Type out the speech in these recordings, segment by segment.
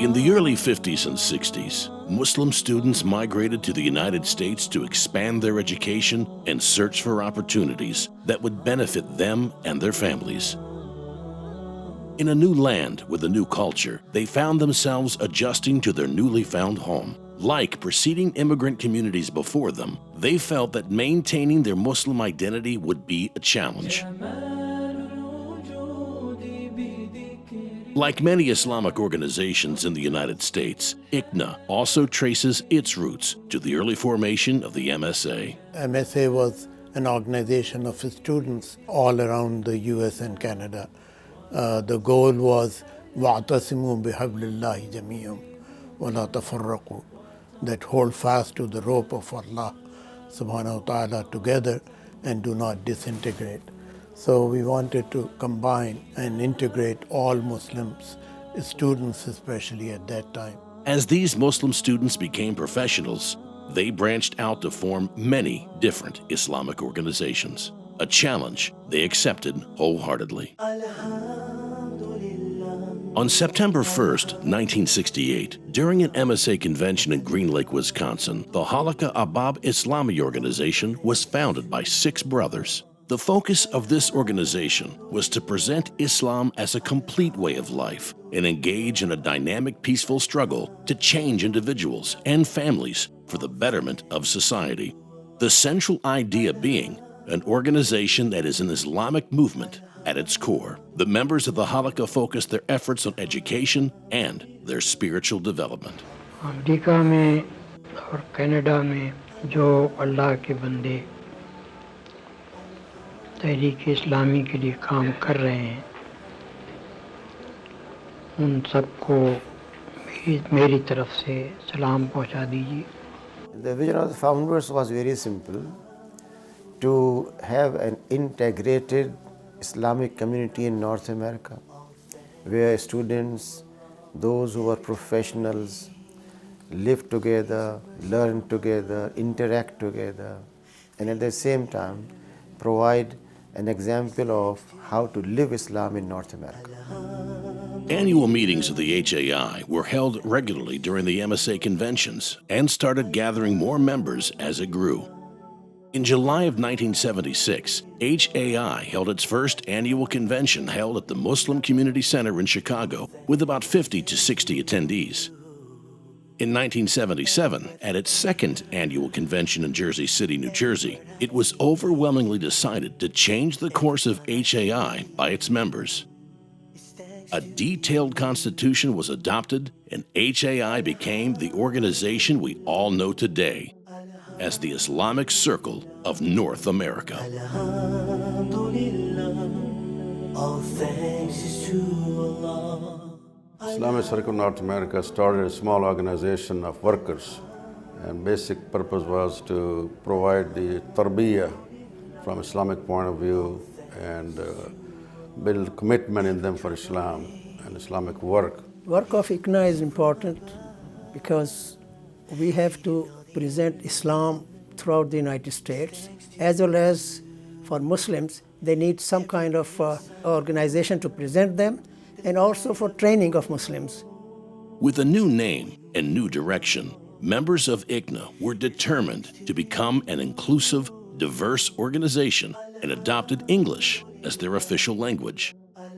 In the early 50s and 60s, Muslim students migrated to the United States to expand their education and search for opportunities that would benefit them and their families. In a new land with a new culture, they found themselves adjusting to their newly found home. Like preceding immigrant communities before them, they felt that maintaining their Muslim identity would be a challenge. Like many Islamic organizations in the United States, ICNA also traces its roots to the early formation of the MSA. MSA was an organization of students all around the US and Canada. The goal was وَاعْتَصِمُوا بِحَبْلِ اللَّهِ جَمِيعًا وَلَا تَفَرَّقُوا, that hold fast to the rope of Allah subhanahu wa ta'ala together and do not disintegrate. So we wanted to combine and integrate all Muslims, students especially at that time. As these Muslim students became professionals, they branched out to form many different Islamic organizations. A challenge they accepted wholeheartedly. On September 1st, 1968, during an MSA convention in Green Lake, Wisconsin, the Halakha Ahbab Islami organization was founded by 6 brothers. The focus of this organization was to present Islam as a complete way of life and engage in a dynamic, peaceful struggle to change individuals and families for the betterment of society. The central idea being an organization that is an Islamic movement at its core. The members of the Halakha focused their efforts on education and their spiritual development. America में और Canada में जो अल्लाह के बंदे तहरीक इस्लामी के लिए काम कर रहे हैं, उन सबको मेरी तरफ से सलाम पहुंचा दीजिए. The vision of the founders was very simple: to have an integrated Islamic community in North America, where students, those who are professionals, live together, learn together, interact together, and at the same time provide an example of how to live Islam in North America. Annual meetings of the HAI were held regularly during the MSA conventions and started gathering more members as it grew. In July of 1976, HAI held its first annual convention held at the Muslim Community Center in Chicago with about 50 to 60 attendees. In 1977, at its second annual convention in Jersey City, New Jersey, it was overwhelmingly decided to change the course of HAI by its members. A detailed constitution was adopted, and HAI became the organization we all know today as the Islamic Circle of North America. All thanks is to Allah. Islamic Circle North America started a small organization of workers, and basic purpose was to provide the tarbiyah from Islamic point of view and build commitment in them for Islam and Islamic work. Work of ICNA is important because we have to present Islam throughout the United States, as well as for Muslims, they need some kind of organization to present them, and also for training of Muslims. With a new name and new direction, members of ICNA were determined to become an inclusive, diverse organization and adopted English as their official language.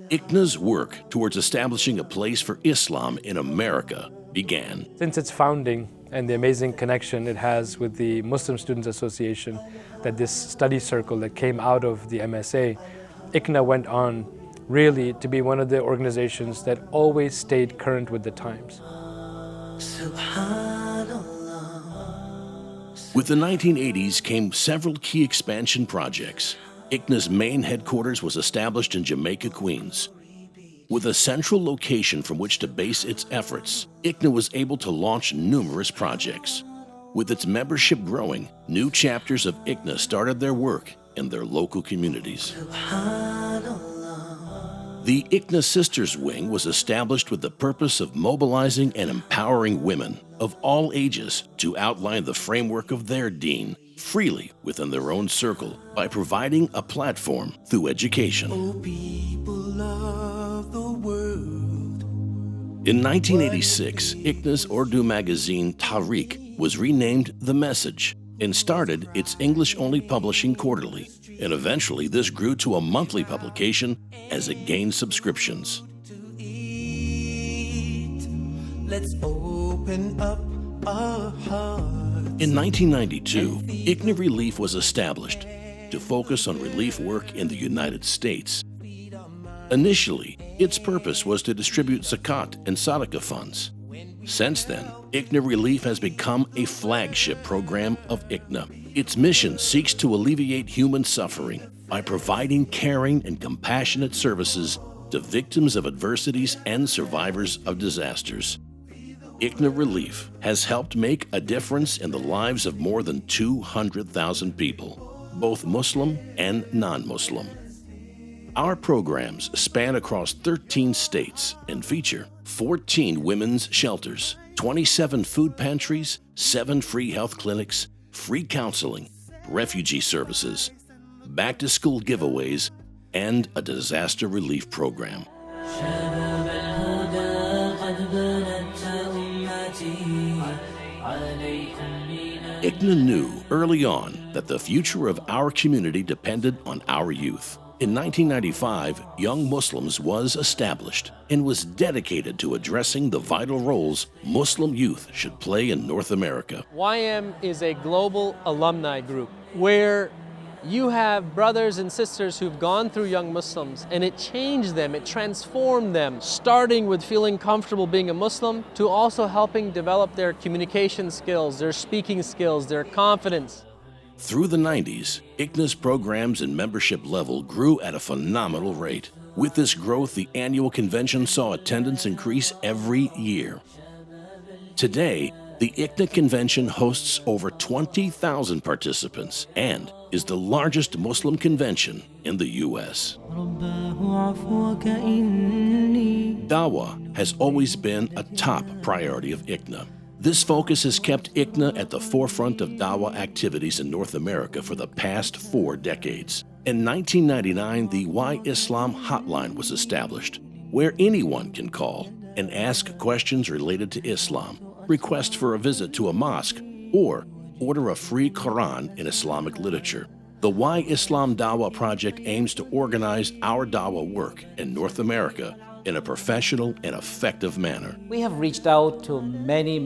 ICNA's work towards establishing a place for Islam in America began. Since its founding and the amazing connection it has with the Muslim Students Association, that this study circle that came out of the MSA, ICNA went on really to be one of the organizations that always stayed current with the times. With the 1980s came several key expansion projects. ICNA's main headquarters was established in Jamaica, Queens. With a central location from which to base its efforts, ICNA was able to launch numerous projects. With its membership growing, new chapters of ICNA started their work in their local communities. The ICNA Sisters Wing was established with the purpose of mobilizing and empowering women of all ages to outline the framework of their deen freely within their own circle by providing a platform through education. Oh, people of the world, In 1986, ICNA's Urdu magazine Tariq was renamed The Message and started its English-only publishing quarterly, and eventually this grew to a monthly publication as it gained subscriptions. Let's open up our hearts. In 1992, ICNA Relief was established to focus on relief work in the United States. Initially, its purpose was to distribute zakat and sadaqah funds. Since then, ICNA Relief has become a flagship program of ICNA. Its mission seeks to alleviate human suffering by providing caring and compassionate services to victims of adversities and survivors of disasters. ICNA Relief has helped make a difference in the lives of more than 200,000 people, both Muslim and non-Muslim. Our programs span across 13 states and feature 14 women's shelters, 27 food pantries, 7 free health clinics, free counseling, refugee services, back-to-school giveaways, and a disaster relief program. ICNA knew early on that the future of our community depended on our youth. In 1995, Young Muslims was established and was dedicated to addressing the vital roles Muslim youth should play in North America. YM is a global alumni group where you have brothers and sisters who've gone through Young Muslims, and it changed them, it transformed them, starting with feeling comfortable being a Muslim to also helping develop their communication skills, their speaking skills, their confidence. Through the 90s, ICNA's programs and membership level grew at a phenomenal rate. With this growth, the annual convention saw attendance increase every year. Today, the ICNA convention hosts over 20,000 participants and is the largest Muslim convention in the U.S. Dawah has always been a top priority of ICNA. This focus has kept ICNA at the forefront of Dawah activities in North America for the past 4 decades. In 1999, the Why Islam Hotline was established, where anyone can call and ask questions related to Islam, request for a visit to a mosque, or order a free Quran in Islamic literature. The Why Islam Dawah project aims to organize our Dawah work in North America in a professional and effective manner. We have reached out to many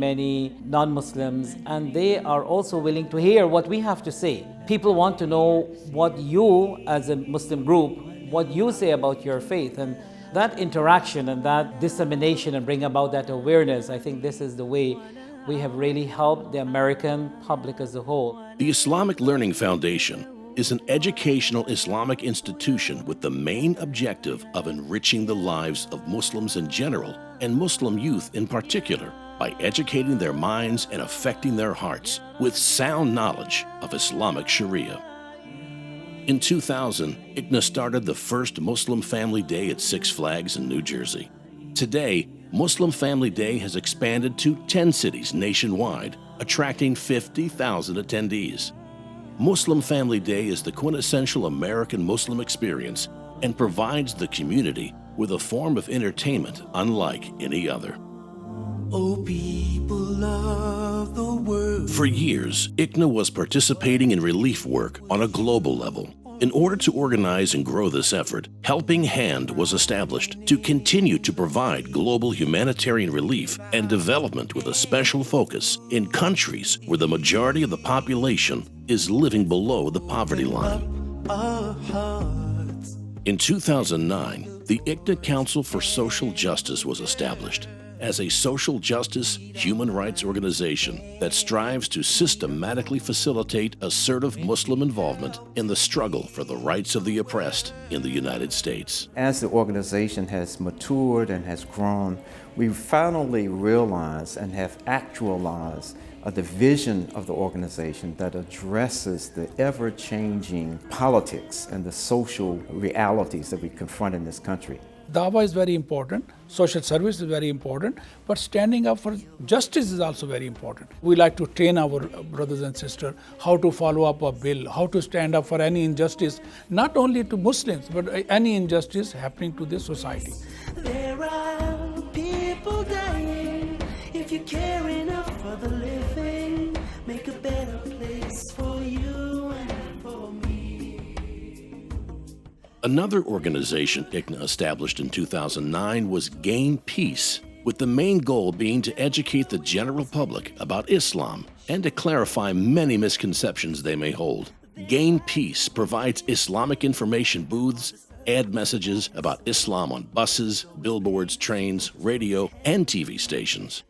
non-Muslims, and they are also willing to hear what we have to say. People want to know what you, as a Muslim group, what you say about your faith, and that interaction and that dissemination and bring about that awareness, I think this is the way we have really helped the American public as a whole. The Islamic Learning Foundation is an educational Islamic institution with the main objective of enriching the lives of Muslims in general and Muslim youth in particular by educating their minds and affecting their hearts with sound knowledge of Islamic Sharia. In 2000, ICNA started the first Muslim Family Day at Six Flags in New Jersey. Today, Muslim Family Day has expanded to 10 cities nationwide, attracting 50,000 attendees. Muslim Family Day is the quintessential American Muslim experience and provides the community with a form of entertainment unlike any other. Oh, people love the world. For years, ICNA was participating in relief work on a global level. In order to organize and grow this effort, Helping Hand was established to continue to provide global humanitarian relief and development with a special focus in countries where the majority of the population is living below the poverty line. In 2009, the ICNA Council for Social Justice was established as a social justice human rights organization that strives to systematically facilitate assertive Muslim involvement in the struggle for the rights of the oppressed in the United States. As the organization has matured and has grown, we finally realized and have actualized the vision of the organization that addresses the ever-changing politics and the social realities that we confront in this country. Dawah is very important, social service is very important, but standing up for justice is also very important. We like to train our brothers and sisters how to follow up a bill, how to stand up for any injustice, not only to Muslims, but any injustice happening to this society. There are people you care enough for the living, make a better place for you and for me. Another organization ICNA established in 2009 was Gain Peace, with the main goal being to educate the general public about Islam and to clarify many misconceptions they may hold. Gain Peace provides Islamic information booths, ad messages about Islam on buses, billboards, trains, radio, and TV stations.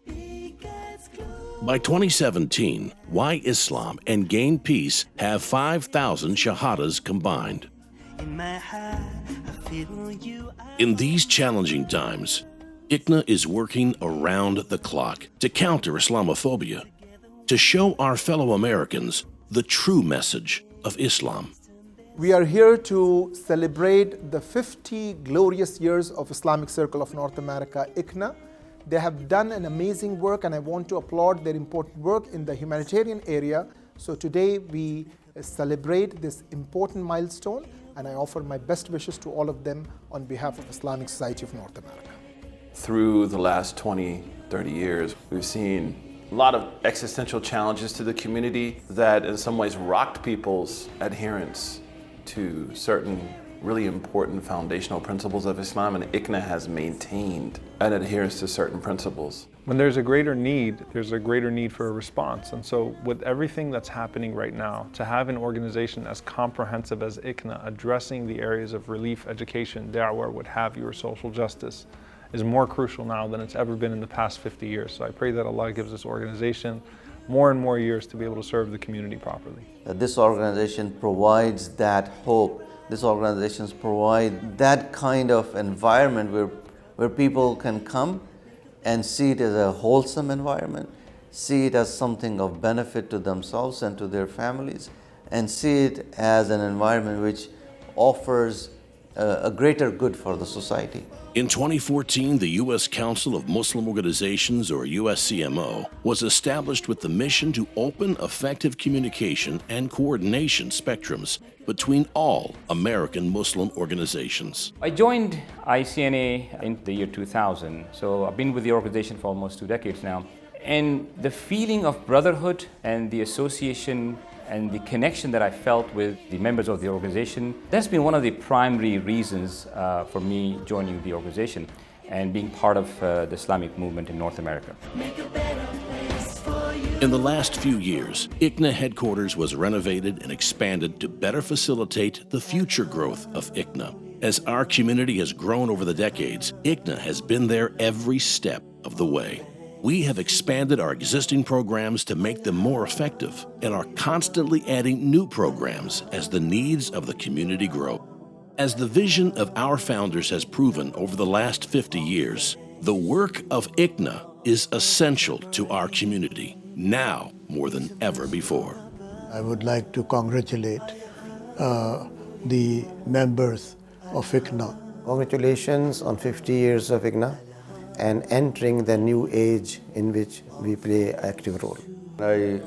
By 2017, Why Islam and Gain Peace have 5,000 shahadas combined. In these challenging times, ICNA is working around the clock to counter Islamophobia, to show our fellow Americans the true message of Islam. We are here to celebrate the 50 glorious years of Islamic Circle of North America, ICNA. They have done an amazing work, and I want to applaud their important work in the humanitarian area. So today we celebrate this important milestone, and I offer my best wishes to all of them on behalf of Islamic Society of North America. Through the last 20, 30 years, we've seen a lot of existential challenges to the community that in some ways rocked people's adherence to certain really important foundational principles of Islam, and ICNA has maintained an adherence to certain principles. When there's a greater need for a response. And so with everything that's happening right now, to have an organization as comprehensive as ICNA addressing the areas of relief, education, da'wah, what have you, or social justice, is more crucial now than it's ever been in the past 50 years. So I pray that Allah gives this organization more and more years to be able to serve the community properly. This organization provides that hope. These organizations provide that kind of environment where people can come and see it as a wholesome environment, see it as something of benefit to themselves and to their families, and see it as an environment which offers a greater good for the society. In 2014, the U.S. Council of Muslim Organizations, or USCMO, was established with the mission to open effective communication and coordination spectrums between all American Muslim organizations. I joined ICNA in the year 2000, so I've been with the organization for almost 2 decades now. And the feeling of brotherhood and the association and the connection that I felt with the members of the organization, that's been one of the primary reasons for me joining the organization and being part of the Islamic movement in North America. In the last few years, ICNA headquarters was renovated and expanded to better facilitate the future growth of ICNA. As our community has grown over the decades, ICNA has been there every step of the way. We have expanded our existing programs to make them more effective and are constantly adding new programs as the needs of the community grow. As the vision of our founders has proven over the last 50 years, the work of ICNA is essential to our community, now more than ever before. I would like to congratulate the members of ICNA. Congratulations on 50 years of ICNA and entering the new age in which we play an active role. I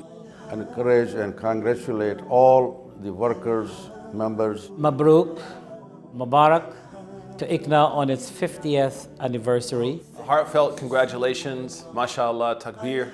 encourage and congratulate all the workers, members. Mabruk, Mubarak to ICNA on its 50th anniversary. Heartfelt congratulations, mashallah, takbir,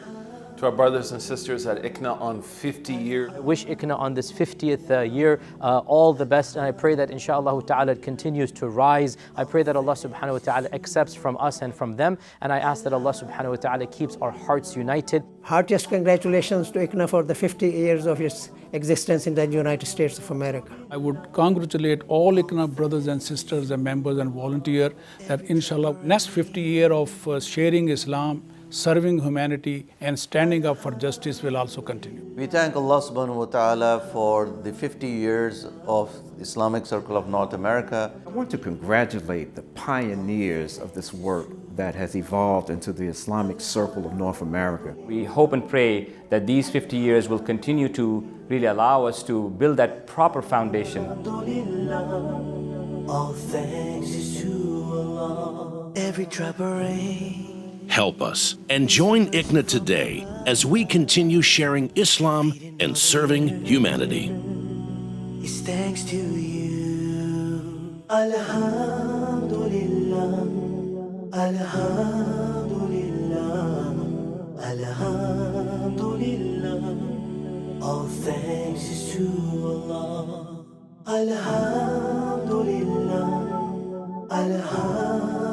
to our brothers and sisters at ICNA on 50 years. I wish ICNA on this 50th year all the best, and I pray that inshallah ta'ala it continues to rise. I pray that Allah subhanahu wa ta'ala accepts from us and from them, and I ask that Allah subhanahu wa ta'ala keeps our hearts united. Heartiest congratulations to ICNA for the 50 years of its existence in the United States of America. I would congratulate all ICNA brothers and sisters and members and volunteers that inshallah next 50 years of sharing Islam, serving humanity and standing up for justice will also continue. We thank Allah subhanahu wa ta'ala for the 50 years of Islamic Circle of North America. I want to congratulate the pioneers of this work that has evolved into the Islamic Circle of North America. We hope and pray that these 50 years will continue to really allow us to build that proper foundation. All thanks is to Allah. Every drop of rain. Help us and join ICNA today as we continue sharing Islam and serving humanity. It's thanks to you. Alhamdulillah. Alhamdulillah. Allah. Alhamdulillah, Alhamdulillah.